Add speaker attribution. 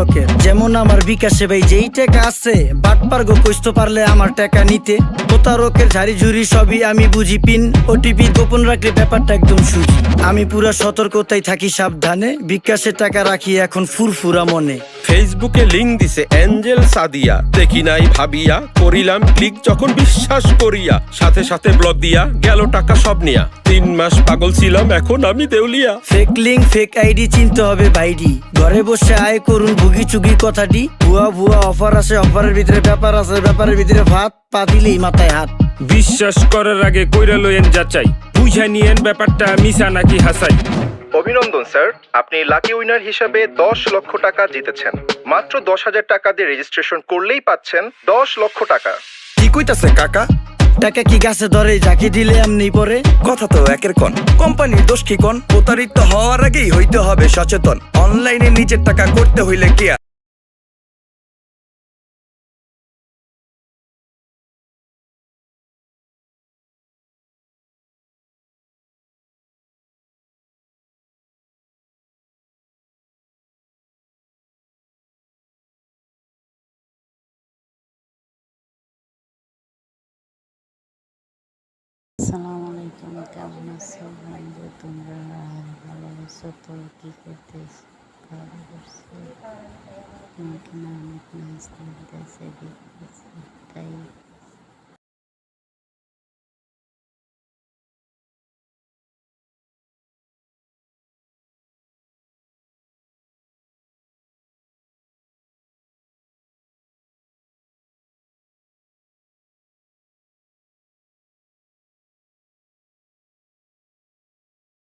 Speaker 1: লোকের যেমন আমার বিকাশে ভাই যেই টাকা আছে বাটপার গো কইতে পারলে আমার টাকা নিতে প্রতারকের ঝাড়ি ঝুড়ি সবই আমি বুঝি পিন ওটিপি গোপন রাখলে ব্যাপারটা একদম সুজি আমি পুরা সতর্কতায় থাকি সাবধানে বিকাশে টাকা রাখি এখন ফুরফুরা মনে
Speaker 2: ফেসবুকে লিংক দিছে এঞ্জেল সাদিয়া দেখি নাই ভাবিয়া করিলাম ক্লিক যখন বিশ্বাস করিয়া সাথে সাথে ব্লক দিয়া গেল টাকা সব নিয়া 3 মাস পাগল ছিলাম এখন আমি দেউলিয়া
Speaker 1: ফেক লিঙ্ক ফেক আইডি চিনতে হবে ভাইডি ঘরে বসে আয় করুন ভুগি চুগি কথাটি ভুয়া ভুয়া অফার আছে অফারের ভিতরে ব্যাপার আছে ব্যাপারের ভিতরে ভাত পা দিলেই মাথায় হাত
Speaker 3: বিশ্বাস করার আগে কইরা লইয়েন যাচাই বুঝা নিয়েন ব্যাপারটা মিছা নাকি হাসাই।
Speaker 4: অভিনন্দন স্যার, আপনি লাকি উইনার হিসেবে 10 লক্ষ টাকা জিতেছেন। মাত্র 10,000 টাকা দিয়ে রেজিস্ট্রেশন করলেই পাচ্ছেন 10 লক্ষ টাকা।
Speaker 5: কি কইতাছে কাকা?
Speaker 1: টাকা কি গাছে ধরে যাকে দিলে এমনি পরে
Speaker 5: কথা তো একের কোন কোম্পানির দোষ কি কোন প্রতারিত হওয়ার আগেই হইতে হবে সচেতন অনলাইনে নিজের টাকা করতে হইলে কি
Speaker 6: আসসালামু আলাইকুম, কেমন আছো বন্ধু? তোমরা ভালো আছো তো? কি করতেছো? খাওয়া করছো? তোমাকে না অনেক নাচ দেখতেছে, তাই